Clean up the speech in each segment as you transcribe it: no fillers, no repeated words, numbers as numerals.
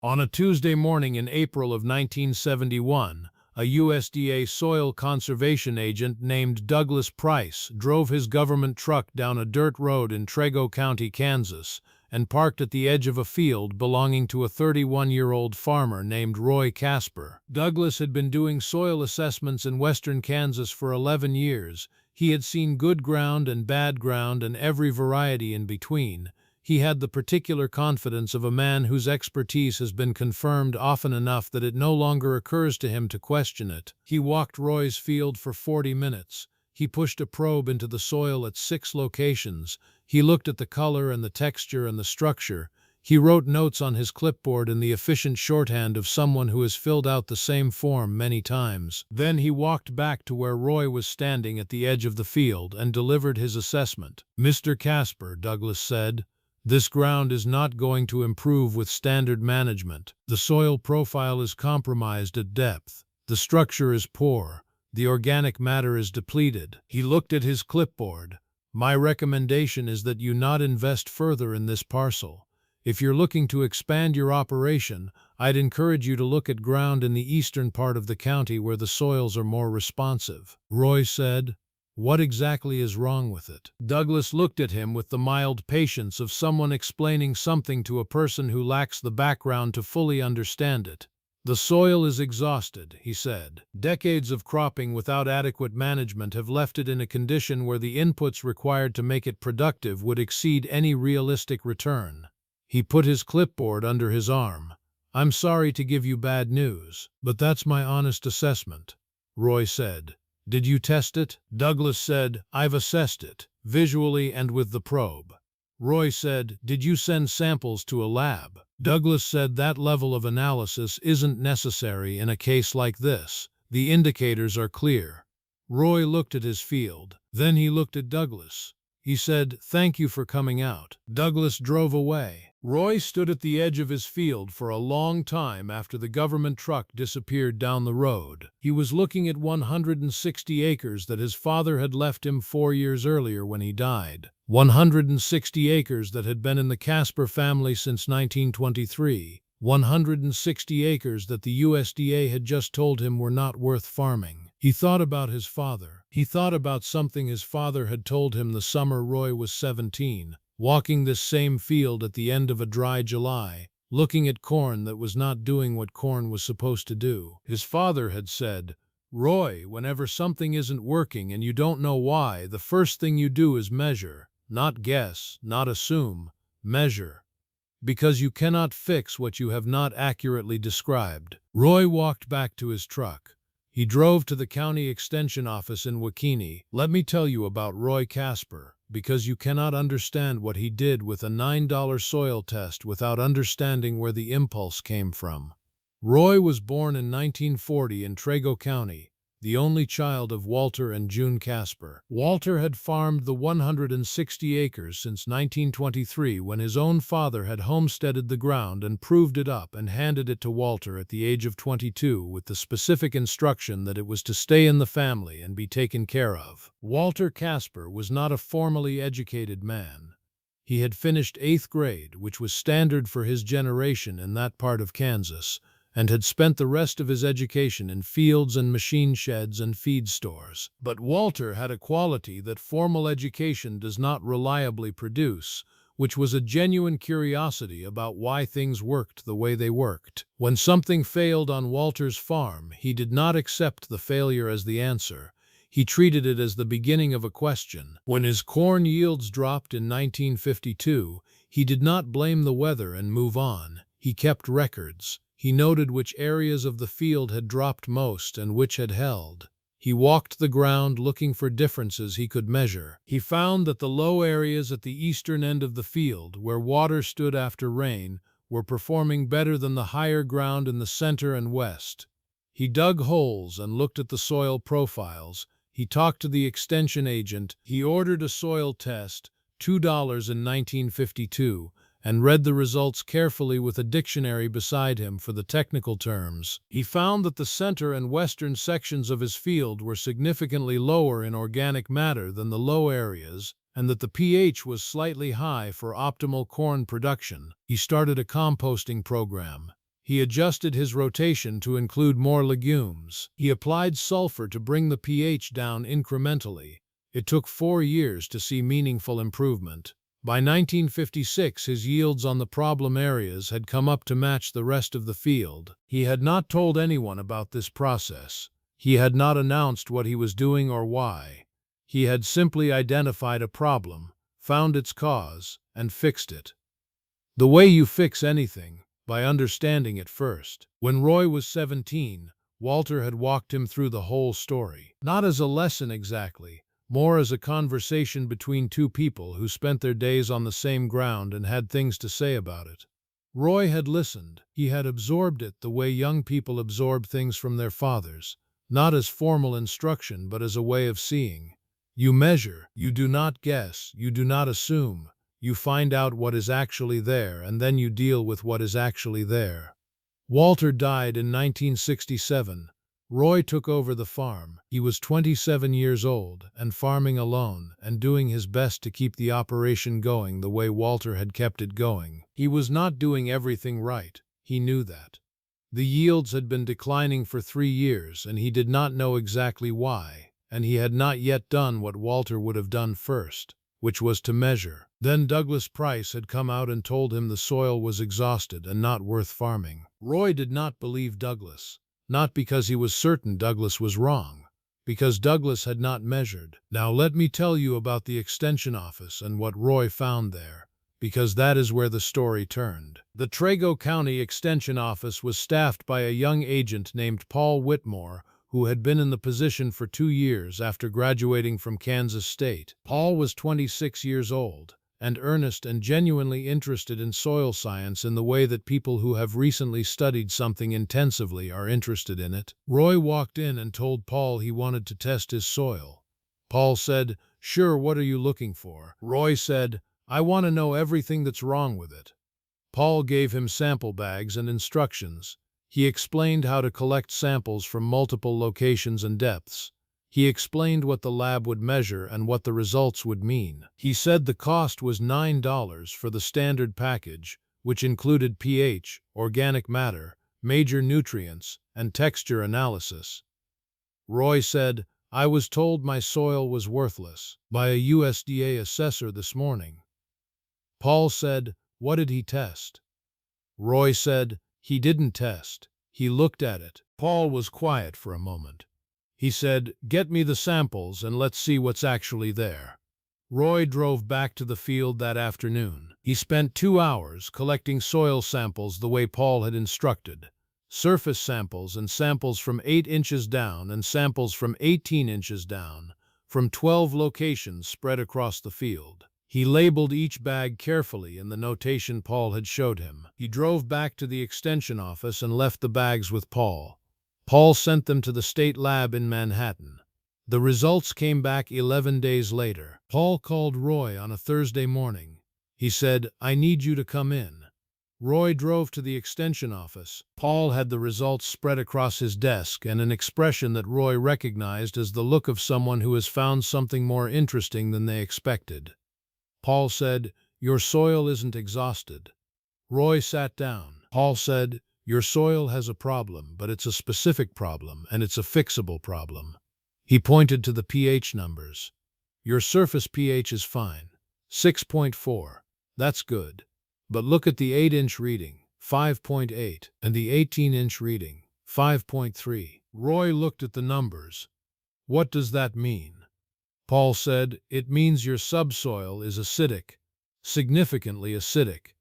On a Tuesday morning in April of 1971, a USDA soil conservation agent named Douglas Price drove his government truck down a dirt road in Trego County, Kansas, and parked at the edge of a field belonging to a 31-year-old farmer named Roy Casper. Douglas had been doing soil assessments in western Kansas for 11 years. He had seen good ground and bad ground and every variety in between. He had the particular confidence of a man whose expertise has been confirmed often enough that it no longer occurs to him to question it. He walked Roy's field for 40 minutes. He pushed a probe into the soil at 6 locations. He looked at the color and the texture and the structure. He wrote notes on his clipboard in the efficient shorthand of someone who has filled out the same form many times. Then he walked back to where Roy was standing at the edge of the field and delivered his assessment. "Mr. Casper," Douglas said, "this ground is not going to improve with standard management. The soil profile is compromised at depth. The structure is poor. The organic matter is depleted." He looked at his clipboard. "My recommendation is that you not invest further in this parcel. If you're looking to expand your operation, I'd encourage you to look at ground in the eastern part of the county where the soils are more responsive." Roy said, "What exactly is wrong with it?" Douglas looked at him with the mild patience of someone explaining something to a person who lacks the background to fully understand it. "The soil is exhausted," he said. "Decades of cropping without adequate management have left it in a condition where the inputs required to make it productive would exceed any realistic return." He put his clipboard under his arm. "I'm sorry to give you bad news, but that's my honest assessment," Roy said. "Did you test it?" Douglas said, "I've assessed it, visually and with the probe." Roy said, "Did you send samples to a lab?" Douglas said, "That level of analysis isn't necessary in a case like this. The indicators are clear." Roy looked at his field. Then he looked at Douglas. He said, "Thank you for coming out." Douglas drove away. Roy stood at the edge of his field for a long time after the government truck disappeared down the road. He was looking at 160 acres that his father had left him 4 years earlier when he died. 160 acres that had been in the Casper family since 1923. 160 acres that the USDA had just told him were not worth farming. He thought about his father. He thought about something his father had told him the summer Roy was 17. Walking this same field at the end of a dry July, looking at corn that was not doing what corn was supposed to do. His father had said, "Roy, whenever something isn't working and you don't know why, the first thing you do is measure. Not guess, not assume. Measure. Because you cannot fix what you have not accurately described." Roy walked back to his truck. He drove to the county extension office in Wakini. "Let me tell you about Roy Casper, because you cannot understand what he did with a $9 soil test without understanding where the impulse came from." Roy was born in 1940 in Trego County, the only child of Walter and June Casper. Walter had farmed the 160 acres since 1923 when his own father had homesteaded the ground and proved it up and handed it to Walter at the age of 22 with the specific instruction that it was to stay in the family and be taken care of. Walter Casper was not a formally educated man. He had finished 8th grade, which was standard for his generation in that part of Kansas, and had spent the rest of his education in fields and machine sheds and feed stores. But Walter had a quality that formal education does not reliably produce, which was a genuine curiosity about why things worked the way they worked. When something failed on Walter's farm, he did not accept the failure as the answer. He treated it as the beginning of a question. When his corn yields dropped in 1952, he did not blame the weather and move on. He kept records. He noted which areas of the field had dropped most and which had held. He walked the ground looking for differences he could measure. He found that the low areas at the eastern end of the field, where water stood after rain, were performing better than the higher ground in the center and west. He dug holes and looked at the soil profiles. He talked to the extension agent. He ordered a soil test, $2 in 1952, and read the results carefully with a dictionary beside him for the technical terms. He found that the center and western sections of his field were significantly lower in organic matter than the low areas, and that the pH was slightly high for optimal corn production. He started a composting program. He adjusted his rotation to include more legumes. He applied sulfur to bring the pH down incrementally. It took 4 years to see meaningful improvement. By 1956, his yields on the problem areas had come up to match the rest of the field. He had not told anyone about this process. He had not announced what he was doing or why. He had simply identified a problem, found its cause, and fixed it. The way you fix anything, by understanding it first. When Roy was 17, Walter had walked him through the whole story. Not as a lesson exactly, more as a conversation between two people who spent their days on the same ground and had things to say about it. Roy had listened. He had absorbed it the way young people absorb things from their fathers, not as formal instruction but as a way of seeing. You measure, you do not guess, you do not assume. You find out what is actually there, and then you deal with what is actually there. Walter died in 1967. Roy took over the farm. He was 27 years old and farming alone and doing his best to keep the operation going the way Walter had kept it going. He was not doing everything right. He knew that. The yields had been declining for 3 years, and he did not know exactly why, and he had not yet done what Walter would have done first, which was to measure. Then Douglas Price had come out and told him the soil was exhausted and not worth farming. Roy did not believe Douglas, not because he was certain Douglas was wrong, because Douglas had not measured. Now let me tell you about the Extension Office and what Roy found there, because that is where the story turned. The Trego County Extension Office was staffed by a young agent named Paul Whitmore, who had been in the position for 2 years after graduating from Kansas State. Paul was 26 years old, and earnest and genuinely interested in soil science in the way that people who have recently studied something intensively are interested in it. Roy walked in and told Paul he wanted to test his soil. Paul said, "Sure, what are you looking for?" Roy said, "I want to know everything that's wrong with it." Paul gave him sample bags and instructions. He explained how to collect samples from multiple locations and depths. He explained what the lab would measure and what the results would mean. He said the cost was $9 for the standard package, which included pH, organic matter, major nutrients, and texture analysis. Roy said, "I was told my soil was worthless by a USDA assessor this morning." Paul said, "What did he test?" Roy said, "He didn't test. He looked at it." Paul was quiet for a moment. He said, "Get me the samples and let's see what's actually there." Roy drove back to the field that afternoon. He spent 2 hours collecting soil samples the way Paul had instructed. Surface samples and samples from 8 inches down and samples from 18 inches down, from 12 locations spread across the field. He labeled each bag carefully in the notation Paul had showed him. He drove back to the extension office and left the bags with Paul. Paul sent them to the state lab in Manhattan. The results came back 11 days later. Paul called Roy on a Thursday morning. He said, "I need you to come in." Roy drove to the extension office. Paul had the results spread across his desk and an expression that Roy recognized as the look of someone who has found something more interesting than they expected. Paul said, "Your soil isn't exhausted." Roy sat down. Paul said, "Your soil has a problem, but it's a specific problem, and it's a fixable problem." He pointed to the pH numbers. "Your surface pH is fine, 6.4. That's good. But look at the 8-inch reading, 5.8, and the 18-inch reading, 5.3. Roy looked at the numbers. "What does that mean?" Paul said, "It means your subsoil is acidic, significantly acidic.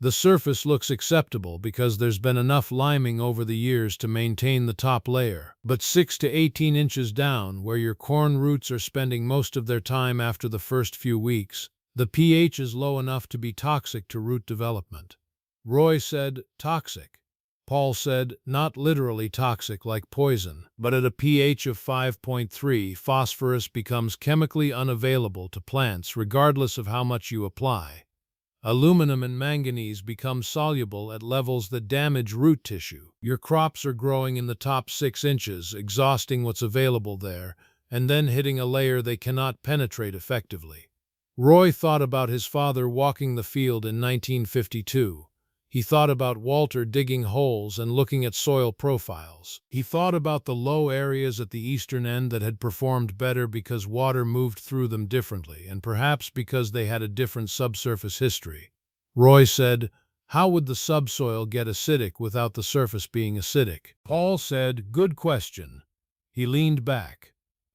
The surface looks acceptable because there's been enough liming over the years to maintain the top layer. But 6 to 18 inches down, where your corn roots are spending most of their time after the first few weeks, the pH is low enough to be toxic to root development." Roy said, "Toxic?" Paul said, "Not literally toxic like poison, but at a pH of 5.3, phosphorus becomes chemically unavailable to plants regardless of how much you apply. Aluminum and manganese become soluble at levels that damage root tissue. Your crops are growing in the top 6 inches, exhausting what's available there, and then hitting a layer they cannot penetrate effectively." Roy thought about his father walking the field in 1952. He thought about Walter digging holes and looking at soil profiles. He thought about the low areas at the eastern end that had performed better because water moved through them differently, and perhaps because they had a different subsurface history. Roy said, "How would the subsoil get acidic without the surface being acidic?" Paul said, "Good question." He leaned back.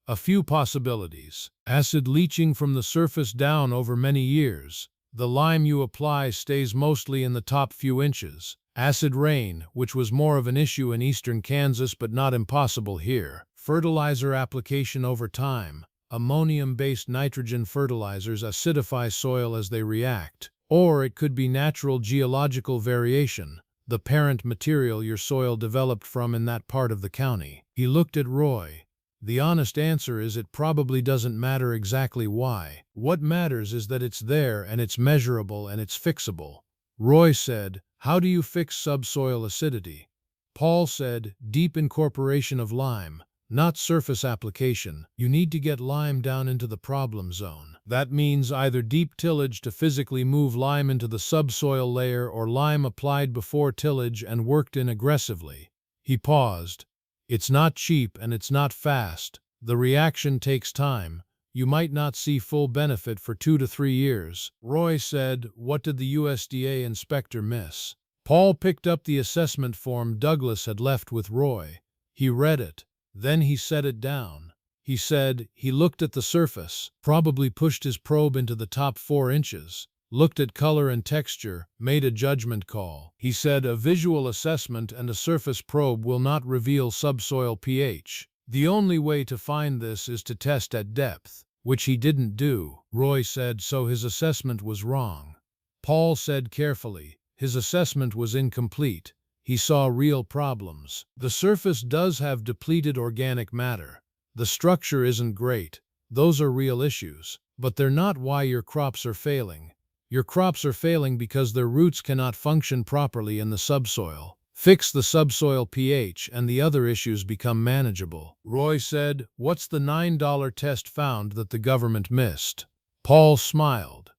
"A few possibilities. Acid leaching from the surface down over many years. The lime you apply stays mostly in the top few inches. Acid rain, which was more of an issue in eastern Kansas but not impossible here. Fertilizer application over time. Ammonium-based nitrogen fertilizers acidify soil as they react. Or it could be natural geological variation, the parent material your soil developed from in that part of the county." He looked at Roy. "The honest answer is it probably doesn't matter exactly why. What matters is that it's there and it's measurable and it's fixable." Roy said, "How do you fix subsoil acidity?" Paul said, "Deep incorporation of lime, not surface application. You need to get lime down into the problem zone. That means either deep tillage to physically move lime into the subsoil layer or lime applied before tillage and worked in aggressively." He paused. "It's not cheap and it's not fast. The reaction takes time. You might not see full benefit for 2 to 3 years." Roy said, "What did the USDA inspector miss?" Paul picked up the assessment form Douglas had left with Roy. He read it. Then he set it down. He said he looked at the surface, probably pushed his probe into the top 4 inches, looked at color and texture, made a judgment call. He said a visual assessment and a surface probe will not reveal subsoil pH. The only way to find this is to test at depth, which he didn't do. Roy said, "So his assessment was wrong." Paul said carefully, "His assessment was incomplete. He saw real problems. The surface does have depleted organic matter. The structure isn't great. Those are real issues. But they're not why your crops are failing. Your crops are failing because their roots cannot function properly in the subsoil. Fix the subsoil pH and the other issues become manageable." Roy said, "What's the $9 test found that the government missed?" Paul smiled.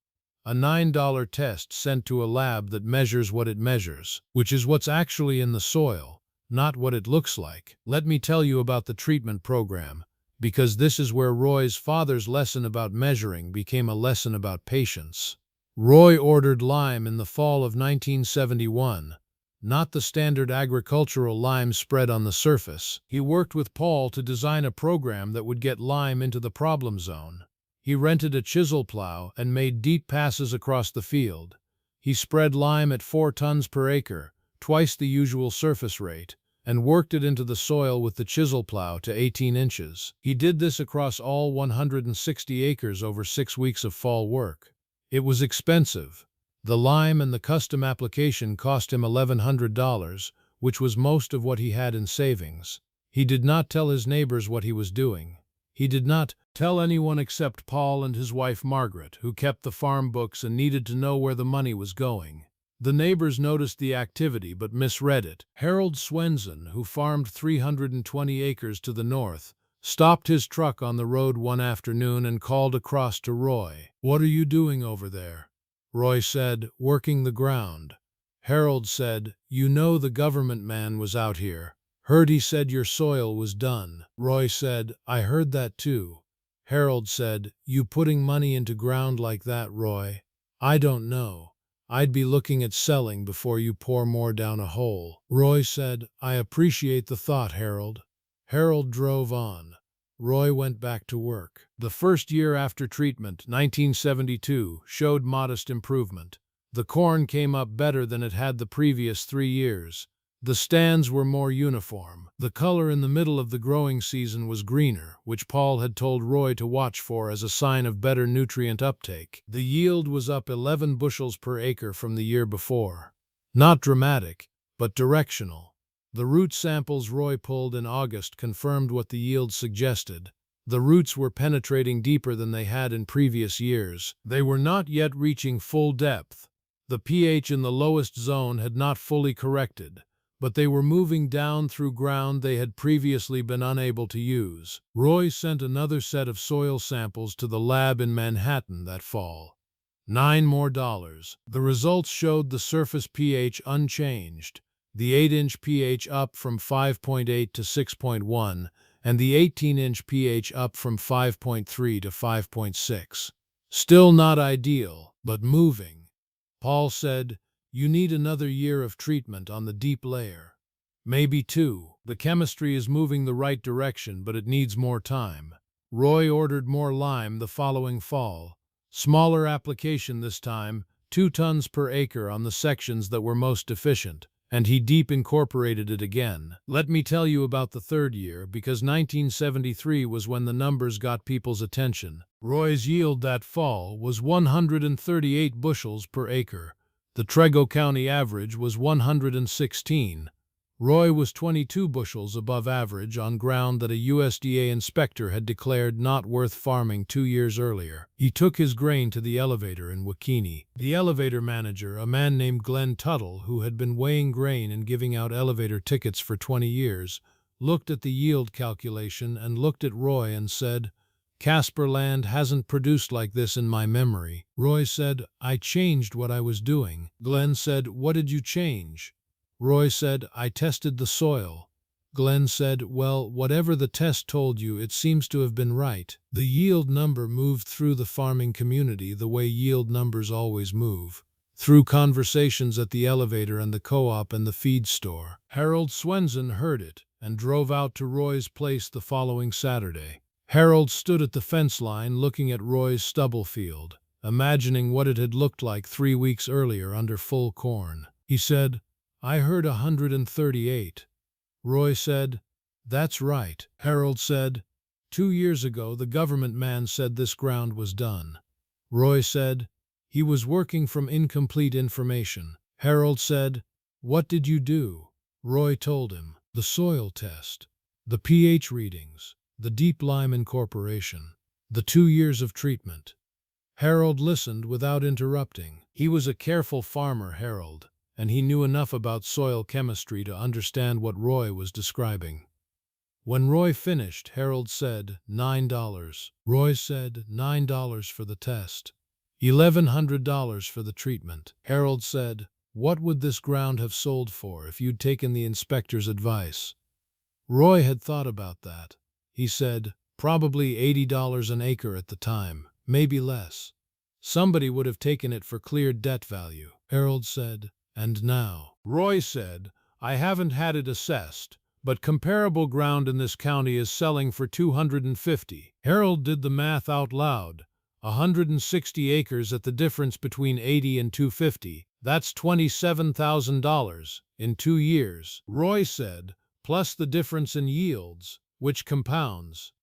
"A $9 test sent to a lab that measures what it measures, which is what's actually in the soil, not what it looks like. Let me tell you about the treatment program, because this is where Roy's father's lesson about measuring became a lesson about patience." Roy ordered lime in the fall of 1971, not the standard agricultural lime spread on the surface. He worked with Paul to design a program that would get lime into the problem zone. He rented a chisel plow and made deep passes across the field. He spread lime at 4 tons per acre, twice the usual surface rate, and worked it into the soil with the chisel plow to 18 inches. He did this across all 160 acres over 6 weeks of fall work. It was expensive. The lime and the custom application cost him $1,100, which was most of what he had in savings. He did not tell his neighbors what he was doing. He did not tell anyone except Paul and his wife Margaret, who kept the farm books and needed to know where the money was going. The neighbors noticed the activity but misread it. Harold Swenson, who farmed 320 acres to the north, stopped his truck on the road one afternoon and called across to Roy. "What are you doing over there?" Roy said, "Working the ground." Harold said, "You know the government man was out here. Heard he said your soil was done." Roy said, "I heard that too." Harold said, "You putting money into ground like that, Roy? I don't know. I'd be looking at selling before you pour more down a hole." Roy said, "I appreciate the thought, Harold." Harold drove on. Roy went back to work. The first year after treatment, 1972, showed modest improvement. The corn came up better than it had the previous 3 years. The stands were more uniform. The color in the middle of the growing season was greener, which Paul had told Roy to watch for as a sign of better nutrient uptake. The yield was up 11 bushels per acre from the year before. Not dramatic, but directional. The root samples Roy pulled in August confirmed what the yield suggested. The roots were penetrating deeper than they had in previous years. They were not yet reaching full depth. The pH in the lowest zone had not fully corrected, but they were moving down through ground they had previously been unable to use. Roy sent another set of soil samples to the lab in Manhattan that fall. $9 more. The results showed the surface pH unchanged, the 8-inch pH up from 5.8 to 6.1, and the 18-inch pH up from 5.3 to 5.6. Still not ideal, but moving. Paul said, "You need another year of treatment on the deep layer. Maybe two. The chemistry is moving the right direction, but it needs more time." Roy ordered more lime the following fall. Smaller application this time, 2 tons per acre on the sections that were most deficient, and he deep incorporated it again. Let me tell you about the third year, because 1973 was when the numbers got people's attention. Roy's yield that fall was 138 bushels per acre. The Trego County average was 116. Roy was 22 bushels above average on ground that a USDA inspector had declared not worth farming 2 years earlier. He took his grain to the elevator in Wakini. The elevator manager, a man named Glenn Tuttle, who had been weighing grain and giving out elevator tickets for 20 years, looked at the yield calculation and looked at Roy and said, "Casper land hasn't produced like this in my memory." Roy said, "I changed what I was doing." Glenn said, "What did you change?" Roy said, "I tested the soil." Glenn said, "Well, whatever the test told you, it seems to have been right." The yield number moved through the farming community the way yield numbers always move, through conversations at the elevator and the co-op and the feed store. Harold Swenson heard it and drove out to Roy's place the following Saturday. Harold stood at the fence line looking at Roy's stubble field, imagining what it had looked like 3 weeks earlier under full corn. He said, "I heard 138. Roy said, "That's right." Harold said, "2 years ago the government man said this ground was done." Roy said, "He was working from incomplete information." Harold said, "What did you do?" Roy told him, "The soil test, the pH readings, the deep lime incorporation, the 2 years of treatment." Harold listened without interrupting. He was a careful farmer, Harold, and he knew enough about soil chemistry to understand what Roy was describing. When Roy finished, Harold said, $9. Roy said, $9 for the test, $1,100 for the treatment. Harold said, "What would this ground have sold for if you'd taken the inspector's advice?" Roy had thought about that. He said, "Probably $80 an acre at the time, maybe less. Somebody would have taken it for clear debt value." Harold said, "And now?" Roy said, "I haven't had it assessed, but comparable ground in this county is selling for $250. Harold did the math out loud. 160 acres at the difference between 80 and 250. That's $27,000 in 2 years. Roy said, "Plus the difference in yields, which compounds."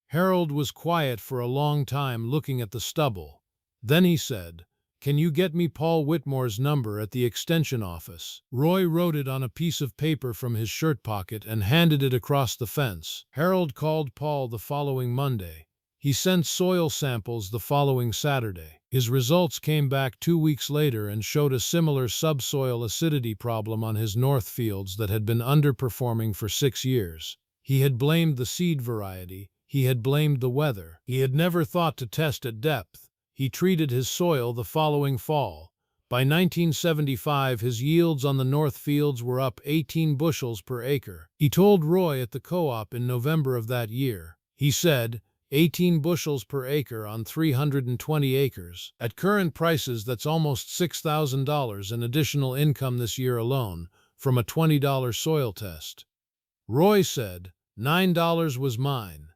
Harold was quiet for a long time looking at the stubble. Then he said, "Can you get me Paul Whitmore's number at the extension office?" Roy wrote it on a piece of paper from his shirt pocket and handed it across the fence. Harold called Paul the following Monday. He sent soil samples the following Saturday. His results came back 2 weeks later and showed a similar subsoil acidity problem on his north fields that had been underperforming for 6 years. He had blamed the seed variety. He had blamed the weather. He had never thought to test at depth. He treated his soil the following fall. By 1975, his yields on the north fields were up 18 bushels per acre. He told Roy at the co-op in November of that year. He said, 18 bushels per acre on 320 acres. At current prices, that's almost $6,000 in additional income this year alone from a $20 soil test. Roy said, $9 was mine.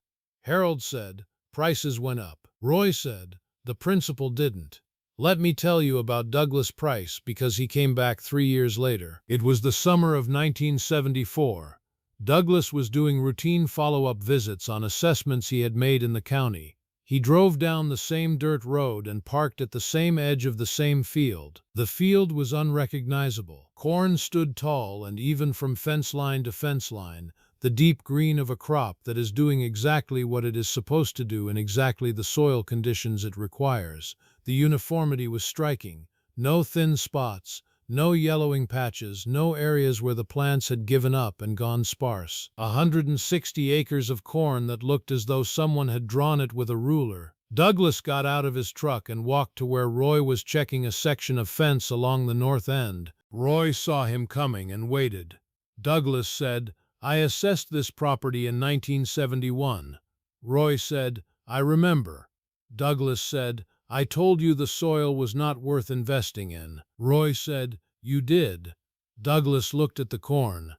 Harold said, prices went up. Roy said, the principal didn't. Let me tell you about Douglas Price because he came back 3 years later. It was the summer of 1974. Douglas was doing routine follow-up visits on assessments he had made in the county. He drove down the same dirt road and parked at the same edge of the same field. The field was unrecognizable. Corn stood tall and even from fence line to fence line, the deep green of a crop that is doing exactly what it is supposed to do in exactly the soil conditions it requires. The uniformity was striking. No thin spots, no yellowing patches, no areas where the plants had given up and gone sparse. 160 acres of corn that looked as though someone had drawn it with a ruler. Douglas got out of his truck and walked to where Roy was checking a section of fence along the north end. Roy saw him coming and waited. Douglas said, "I assessed this property in 1971. Roy said, "I remember." Douglas said, "I told you the soil was not worth investing in." Roy said, "You did." Douglas looked at the corn.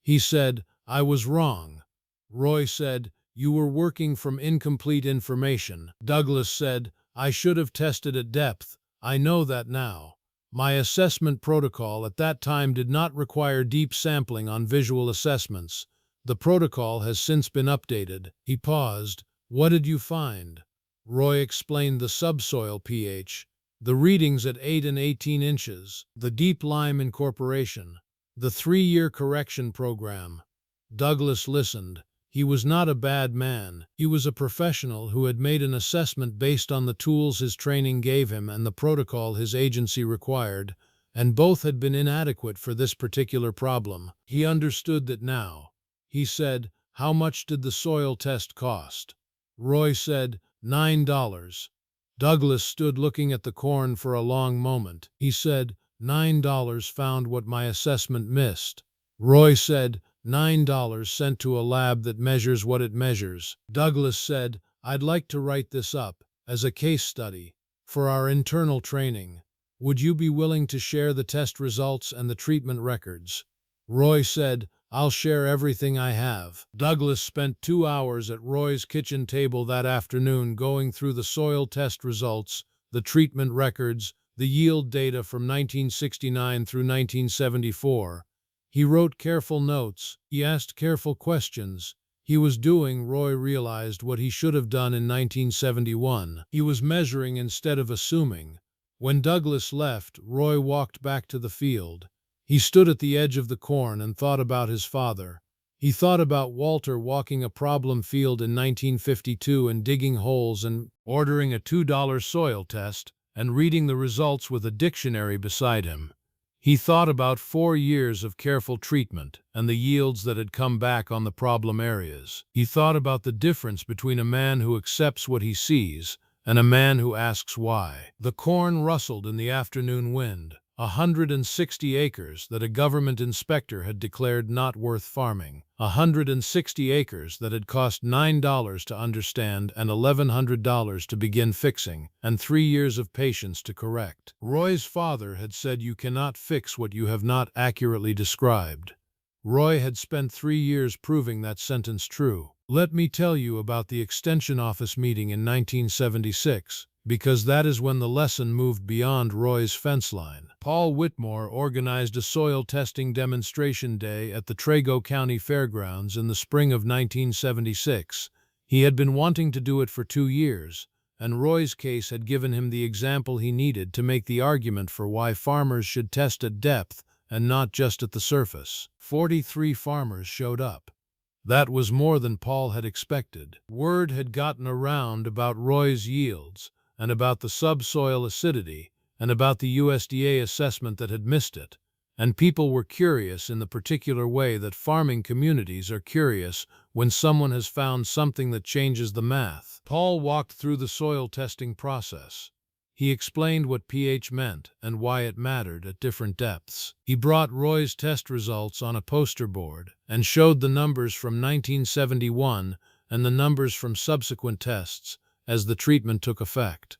He said, "I was wrong." Roy said, "You were working from incomplete information." Douglas said, "I should have tested at depth. I know that now. My assessment protocol at that time did not require deep sampling on visual assessments. The protocol has since been updated." He paused. "What did you find?" Roy explained the subsoil pH, the readings at 8 and 18 inches, the deep lime incorporation, the 3-year correction program. Douglas listened. He was not a bad man. He was a professional who had made an assessment based on the tools his training gave him and the protocol his agency required, and both had been inadequate for this particular problem. He understood that now. He said, "How much did the soil test cost?" Roy said, $9. Douglas stood looking at the corn for a long moment. He said, $9 found what my assessment missed." Roy said, $9 sent to a lab that measures what it measures. Douglas said, "I'd like to write this up as a case study for our internal training. Would you be willing to share the test results and the treatment records?" Roy said, "I'll share everything I have." Douglas spent 2 hours at Roy's kitchen table that afternoon going through the soil test results, the treatment records, the yield data from 1969 through 1974. He wrote careful notes. He asked careful questions. He was doing, Roy realized, what he should have done in 1971. He was measuring instead of assuming. When Douglas left, Roy walked back to the field. He stood at the edge of the corn and thought about his father. He thought about Walter walking a problem field in 1952 and digging holes and ordering a $2 soil test and reading the results with a dictionary beside him. He thought about 4 years of careful treatment and the yields that had come back on the problem areas. He thought about the difference between a man who accepts what he sees and a man who asks why. The corn rustled in the afternoon wind. 160 acres that a government inspector had declared not worth farming. 160 acres that had cost $9 to understand and $1,100 to begin fixing, and 3 years of patience to correct. Roy's father had said, "You cannot fix what you have not accurately described." Roy had spent 3 years proving that sentence true. Let me tell you about the Extension Office meeting in 1976. Because that is when the lesson moved beyond Roy's fence line. Paul Whitmore organized a soil testing demonstration day at the Trego County Fairgrounds in the spring of 1976. He had been wanting to do it for 2 years, and Roy's case had given him the example he needed to make the argument for why farmers should test at depth and not just at the surface. 43 farmers showed up. That was more than Paul had expected. Word had gotten around about Roy's yields, and about the subsoil acidity, and about the USDA assessment that had missed it. And people were curious in the particular way that farming communities are curious when someone has found something that changes the math. Paul walked through the soil testing process. He explained what pH meant and why it mattered at different depths. He brought Roy's test results on a poster board and showed the numbers from 1971 and the numbers from subsequent tests as the treatment took effect.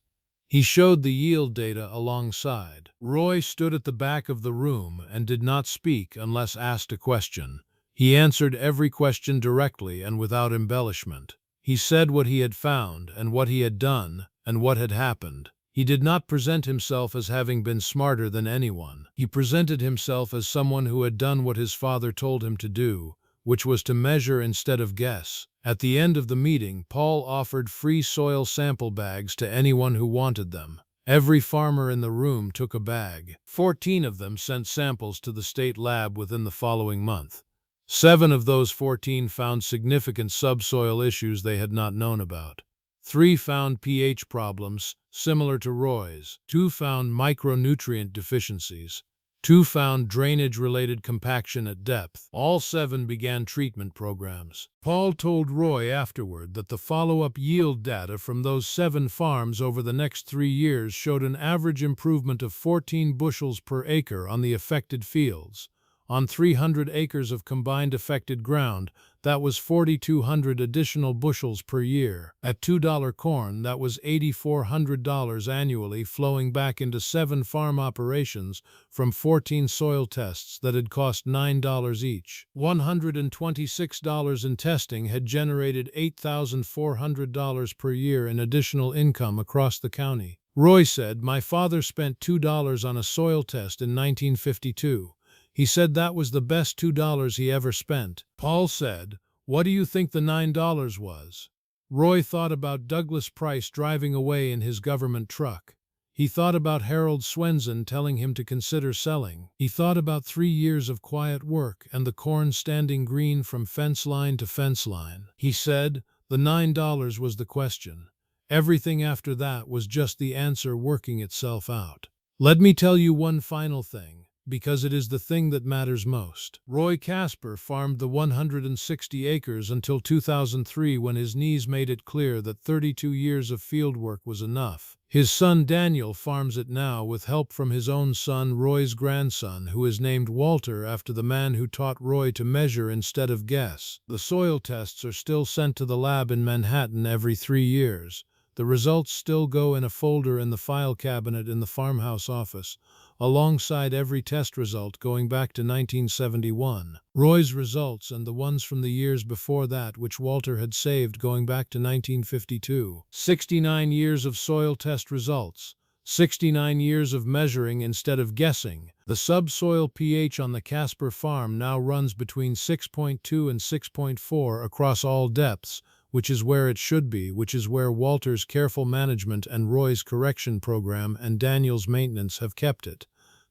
He showed the yield data alongside. Roy stood at the back of the room and did not speak unless asked a question. He answered every question directly and without embellishment. He said what he had found and what he had done and what had happened. He did not present himself as having been smarter than anyone. He presented himself as someone who had done what his father told him to do, which was to measure instead of guess. At the end of the meeting, Paul offered free soil sample bags to anyone who wanted them. Every farmer in the room took a bag. 14 of them sent samples to the state lab within the following month. 7 of those 14 found significant subsoil issues they had not known about. 3 found pH problems similar to Roy's. 2 found micronutrient deficiencies. 2 found drainage-related compaction at depth. All 7 began treatment programs. Paul told Roy afterward that the follow-up yield data from those 7 farms over the next 3 years showed an average improvement of 14 bushels per acre on the affected fields. On 300 acres of combined affected ground, that was 4,200 additional bushels per year. At $2 corn, that was $8,400 annually flowing back into 7 farm operations from 14 soil tests that had cost $9 each. $126 in testing had generated $8,400 per year in additional income across the county. Roy said, "My father spent $2 on a soil test in 1952. He said that was the best $2 he ever spent." Paul said, "What do you think the $9 was?" Roy thought about Douglas Price driving away in his government truck. He thought about Harold Swenson telling him to consider selling. He thought about 3 years of quiet work and the corn standing green from fence line to fence line. He said, the $9 was the question. Everything after that was just the answer working itself out. Let me tell you one final thing, because it is the thing that matters most. Roy Casper farmed the 160 acres until 2003 when his knees made it clear that 32 years of fieldwork was enough. His son Daniel farms it now with help from his own son, Roy's grandson, who is named Walter after the man who taught Roy to measure instead of guess. The soil tests are still sent to the lab in Manhattan every 3 years. The results still go in a folder in the file cabinet in the farmhouse office, alongside every test result going back to 1971. Roy's results and the ones from the years before that which Walter had saved going back to 1952. 69 years of soil test results. 69 years of measuring instead of guessing. The subsoil pH on the Casper farm now runs between 6.2 and 6.4 across all depths, which is where it should be, which is where Walter's careful management and Roy's correction program and Daniel's maintenance have kept it.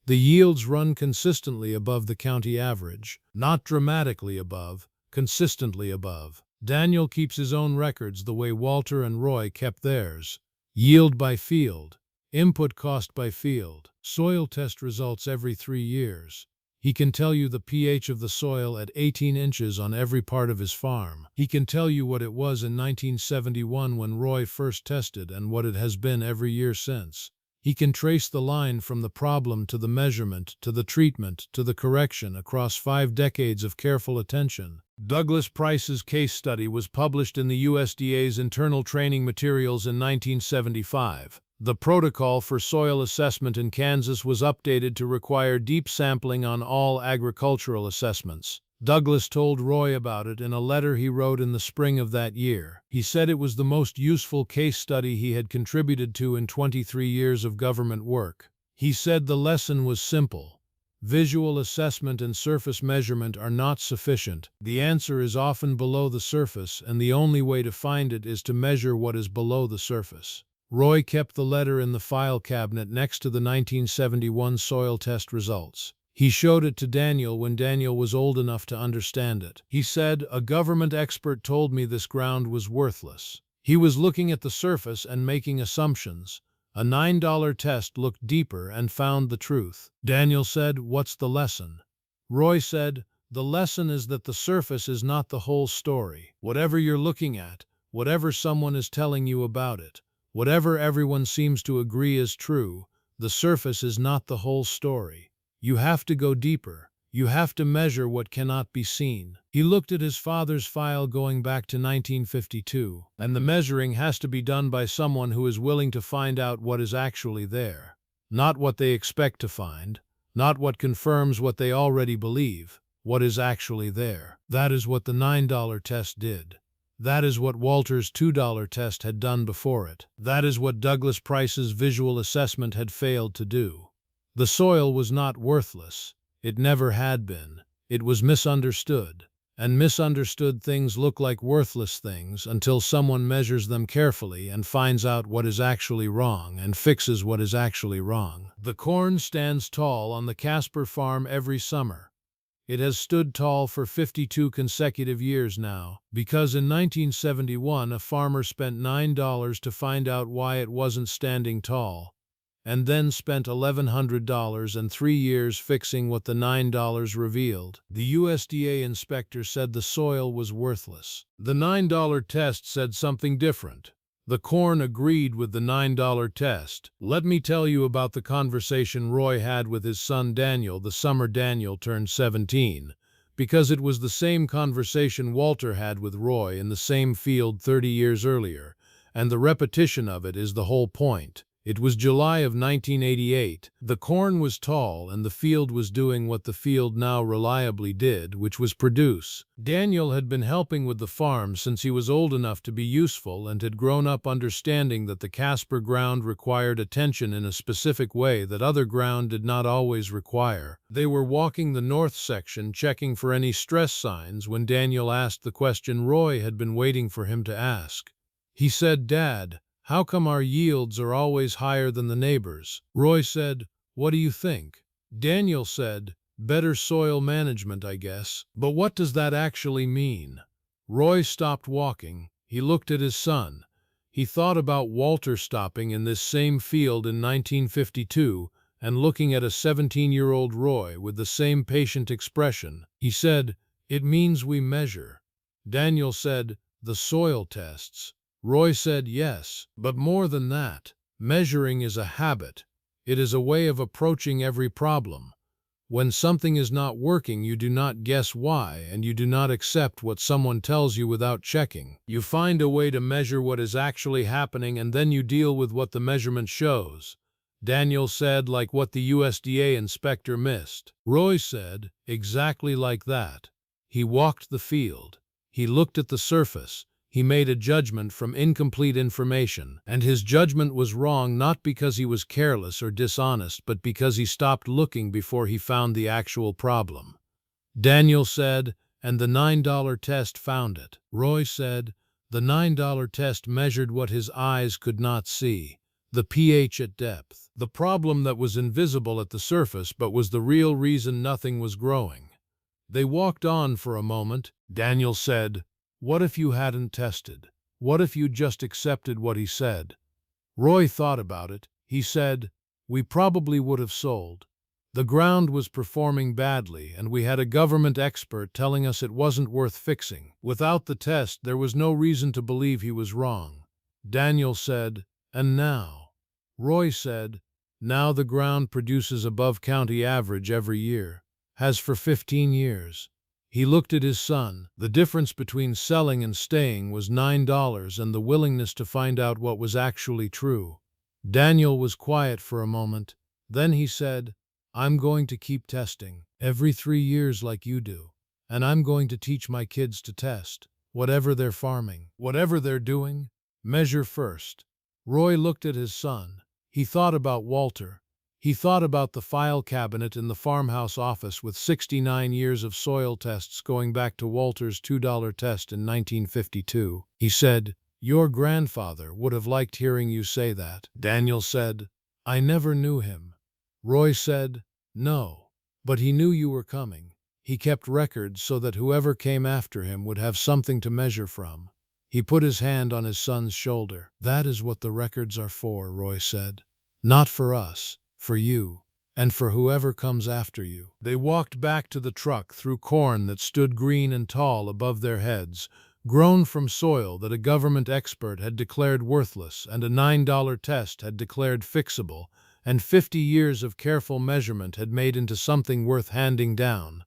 The yields run consistently above the county average. Not dramatically above, consistently above. Daniel keeps his own records the way Walter and Roy kept theirs. Yield by field. Input cost by field. Soil test results every 3 years. He can tell you the pH of the soil at 18 inches on every part of his farm. He can tell you what it was in 1971 when Roy first tested and what it has been every year since. He can trace the line from the problem to the measurement, to the treatment, to the correction across 5 decades of careful attention. Douglas Price's case study was published in the USDA's internal training materials in 1975. The protocol for soil assessment in Kansas was updated to require deep sampling on all agricultural assessments. Douglas told Roy about it in a letter he wrote in the spring of that year. He said it was the most useful case study he had contributed to in 23 years of government work. He said the lesson was simple. Visual assessment and surface measurement are not sufficient. The answer is often below the surface, and the only way to find it is to measure what is below the surface. Roy kept the letter in the file cabinet next to the 1971 soil test results. He showed it to Daniel when Daniel was old enough to understand it. He said, "A government expert told me this ground was worthless. He was looking at the surface and making assumptions. A $9 test looked deeper and found the truth." Daniel said, "What's the lesson?" Roy said, "The lesson is that the surface is not the whole story. Whatever you're looking at, whatever someone is telling you about it, whatever everyone seems to agree is true, the surface is not the whole story. You have to go deeper. You have to measure what cannot be seen." He looked at his father's file going back to 1952, and the measuring has to be done by someone who is willing to find out what is actually there. Not what they expect to find, not what confirms what they already believe, what is actually there. That is what the $9 test did. That is what Walter's $2 test had done before it. That is what Douglas Price's visual assessment had failed to do. The soil was not worthless. It never had been. It was misunderstood. And misunderstood things look like worthless things until someone measures them carefully and finds out what is actually wrong and fixes what is actually wrong. The corn stands tall on the Casper farm every summer. It has stood tall for 52 consecutive years now, because in 1971 a farmer spent $9 to find out why it wasn't standing tall. and then spent $1,100 and 3 years fixing what the $9 revealed. The USDA inspector said the soil was worthless. The $9 test said something different. The corn agreed with the $9 test. Let me tell you about the conversation Roy had with his son Daniel the summer Daniel turned 17, because it was the same conversation Walter had with Roy in the same field 30 years earlier, and the repetition of it is the whole point. It was July of 1988. The corn was tall and the field was doing what the field now reliably did, which was produce. Daniel had been helping with the farm since he was old enough to be useful and had grown up understanding that the Casper ground required attention in a specific way that other ground did not always require. They were walking the north section checking for any stress signs when Daniel asked the question Roy had been waiting for him to ask. He said, "Dad, how come our yields are always higher than the neighbors?" Roy said, "What do you think?" Daniel said, "Better soil management, I guess." "But what does that actually mean?" Roy stopped walking. He looked at his son. He thought about Walter stopping in this same field in 1952 and looking at a 17-year-old Roy with the same patient expression. He said, "It means we measure." Daniel said, "The soil tests." Roy said, "Yes, but more than that. Measuring is a habit. It is a way of approaching every problem. When something is not working, you do not guess why, and you do not accept what someone tells you without checking. You find a way to measure what is actually happening, and then you deal with what the measurement shows." Daniel said, "Like what the USDA inspector missed." Roy said, "Exactly like that." He walked the field. He looked at the surface. He made a judgment from incomplete information, and his judgment was wrong not because he was careless or dishonest, but because he stopped looking before he found the actual problem. Daniel said, "And the $9 test found it." Roy said, "The $9 test measured what his eyes could not see, the pH at depth, the problem that was invisible at the surface but was the real reason nothing was growing." They walked on for a moment. Daniel said, "What if you hadn't tested? What if you just accepted what he said?" Roy thought about it. He said, "We probably would have sold. The ground was performing badly, and we had a government expert telling us it wasn't worth fixing. Without the test, there was no reason to believe he was wrong." Daniel said, "And now?" Roy said, "Now the ground produces above county average every year, has for 15 years. He looked at his son. The difference between selling and staying was $9 and the willingness to find out what was actually true. Daniel was quiet for a moment. Then he said, "I'm going to keep testing every 3 years like you do. And I'm going to teach my kids to test. Whatever they're farming, whatever they're doing, measure first." Roy looked at his son. He thought about Walter. He thought about the file cabinet in the farmhouse office with 69 years of soil tests going back to Walter's $2 test in 1952. He said, "Your grandfather would have liked hearing you say that." Daniel said, "I never knew him." Roy said, "No, but he knew you were coming. He kept records so that whoever came after him would have something to measure from." He put his hand on his son's shoulder. "That is what the records are for," Roy said. "Not for us. For you, and for whoever comes after you." They walked back to the truck through corn that stood green and tall above their heads, grown from soil that a government expert had declared worthless and a $9 test had declared fixable, and 50 years of careful measurement had made into something worth handing down.